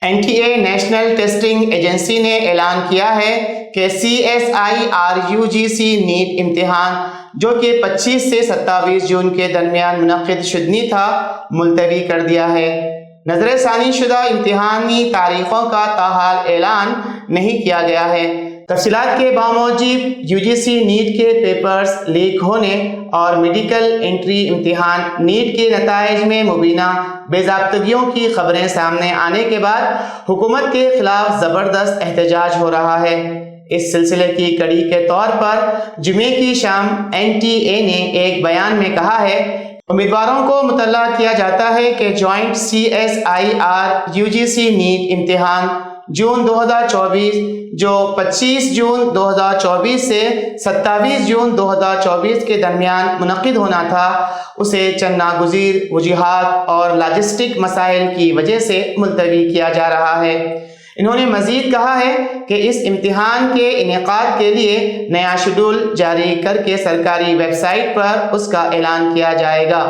NTA national testing agency نے اعلان کیا ہے کہ CSIR-UGC نیٹ امتحان جو کہ 25 سے 27 جون کے درمیان منعقد شدنی تھا ملتوی کر دیا ہے۔ نظر ثانی شدہ امتحانی تاریخوں کا تاحال اعلان نہیں کیا گیا ہے۔ تفصیلات کے باموجب UGC نیٹ کے پیپرز لیک ہونے اور میڈیکل انٹری امتحان نیٹ کے نتائج میں مبینہ بے ضابطگیوں کی خبریں سامنے آنے کے بعد حکومت کے خلاف زبردست احتجاج ہو رہا ہے۔ اس سلسلے کی کڑی کے طور پر جمعے کی شام NTA نے ایک بیان میں کہا ہے، امیدواروں کو مطلع کیا جاتا ہے کہ جوائنٹ CSIR-UGC نیٹ امتحان جون 2024 جو 25 جون 2024 سے 27 جون 2024 کے درمیان منعقد ہونا تھا، اسے چند ناگزیر وجوہات اور لاجسٹک مسائل کی وجہ سے ملتوی کیا جا رہا ہے۔ انہوں نے مزید کہا ہے کہ اس امتحان کے انعقاد کے لیے نیا شیڈول جاری کر کے سرکاری ویب سائٹ پر اس کا اعلان کیا جائے گا۔